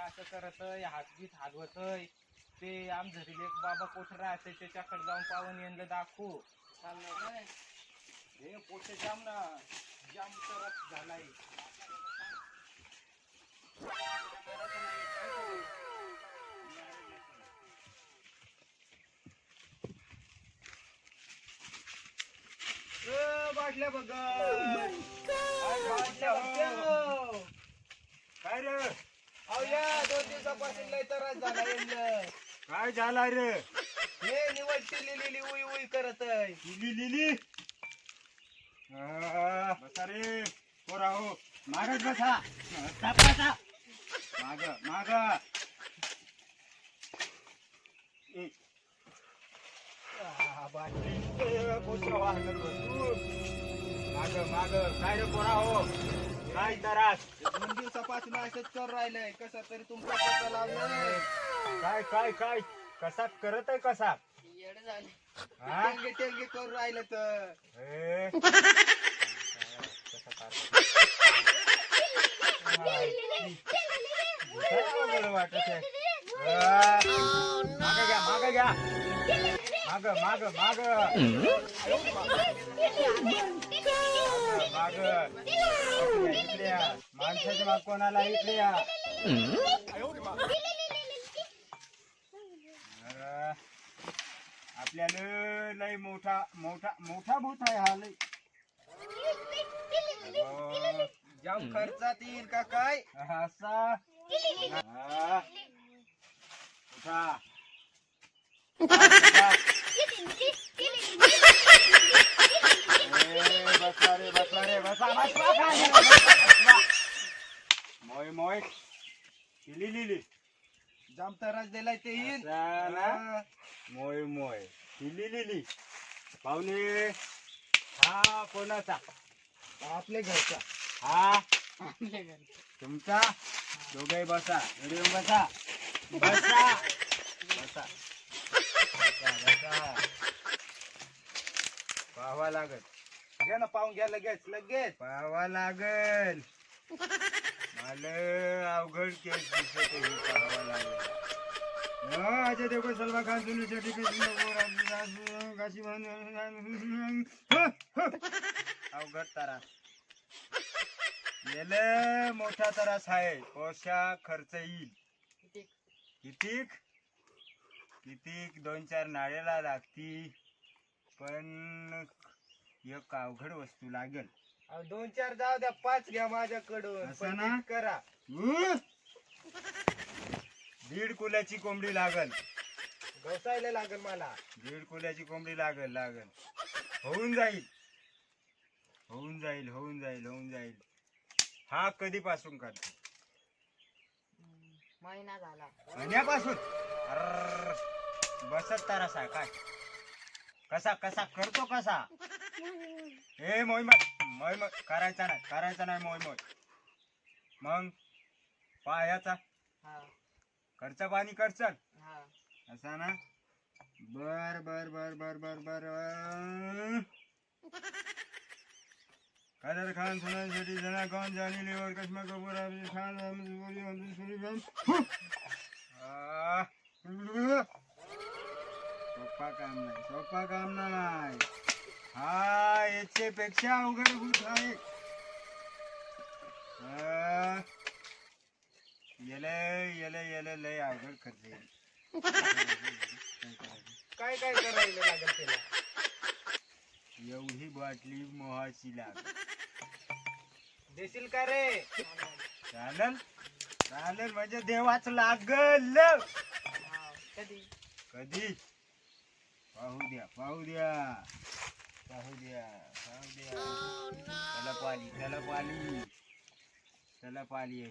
असं करतय हातबीत हालवतय ते आमझरीले एक बाबा कोठ राहते त्याच्याकडे जाऊन पावन यांना दाखवू हे पोटे जाम ना जाम तरच झालाय बाटल्या बघ काय रे अहो या 2 दिवसापासून लय त्रास झाला यांना काय झाला रे हे निवडती लिली उई उई करत आहे लिली बसा रे पोरा हो मागच बसा सापाचा माग माग माग माग काय रे पोरा हो काय त्रास 2 दिवसापासून असंच कर राहिलंय कसा तरी तुमचा पत्ता लावलाय काय काय काय कसा करत आहे कसा येड झाले टेंगे टेंगे करून राहिलं तर वाटत आहे माग घ्या माग घ्या माग माग माग माग इकडे माणसाच्या माग कोणाला इकडे आपल्याला लय मोठा मोठा मोठा भूत आहे हा लय जाम खर्चात येईल का काय असा उठा बसला रे बसला रे बसा बसला मोय मोय लिली जाम त्रास दिलाय ते येईल मोय मोय लिली पाहुणे हा कोणाचा आपल्या घरचा हा तुमचा दोघे बसा रेडिओ बसा बसा बसा बसा पाहावा लागत घ्या ना पाहून घ्या लगेच लगेच पाहावा लागल मला अवघड केस दिसत आहे पाहावा लागल अजय देवगण सलमान खान जुनू शेट्टी अवघड त्रास गेले मोठा त्रास आहे पैसा खर्च येईल कितीक कितीक 2-4 नाळ्याला लागती पण एक अवघड वस्तू लागेल 2-4 जाऊ द्या 5 घ्या माझ्याकडून असं ना करा 1.5 कुल्याची कोंबडी लागल गवसायला लागल मला 1.5 कुल्याची कोंबडी लागल लागल होऊन जाईल होऊन जाईल होऊन जाईल होऊन जाईल हा कधीपासून करतो महिना झाला महिन्यापासून बसत तारासा काय कसा कसा करतो कसा हे मोय मोय करायचा नाही मोय मोय मग पायाचा खर्च पाणी करचल असा ना बर बर बर बर बर बर कादर खान सुनान शेट्टी जना खान जानी लिवर कश्मा कपूर आबिद खान सोपा काम नाही हा याच्यापेक्षा अवघड भूत आहे येले येले येले लय अवघड खर्च येईल काय काय करायला लागेल त्याला एवढी बाटली मोहाची लाग देशील का रे चालेल चालेल म्हणजे देवाच लागल कधी कधी पाहू द्या पाहू द्या पाहू द्या पाहू द्या त्याला पाली त्याला पाली त्याला पाली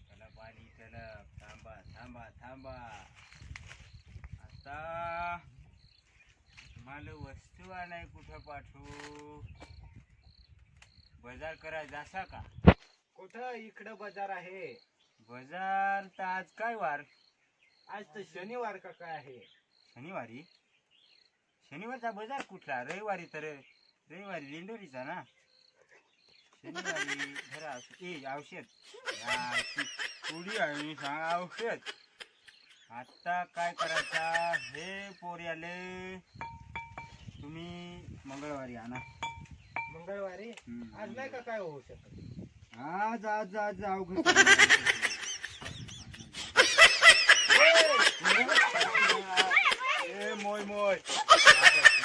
त्याला पाली त्याला थांबा थांबा थांबा आता मला वस्तू आणाय कुठं पाठवू बाजार करायचा असा का कुठं इकडं बाजार आहे बाजार तर आज काय वार आज तर शनिवार का काय आहे शनिवारी शनिवारचा बाजार कुठला रविवारी तर रविवारी लिंडोरीचा ना शनिवारी धरा औषध पुढी आणि सांग औषध. आता काय करायचा हे पोर्याले तुम्ही मंगळवारी आणा. मंगळवारी आज नाही का काय होऊ शकत? आज अवघड. ए मोय मोय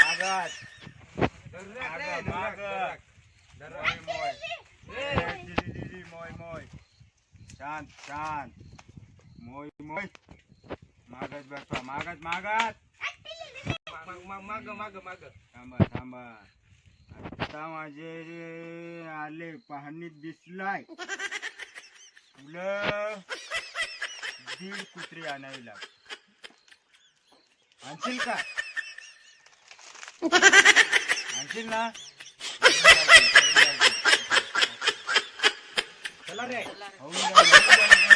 मागात मोय मोय शांत शांत मोय मोय मागत बसवा मागत मागत माग माग माग थांबा थांबा. आता माझे आले पाहणीत दिसलाय तुला 1.5 कुत्री आणायला आणशील का? आणशील ना? चला रे. होऊन जाईल, होऊन जाईल.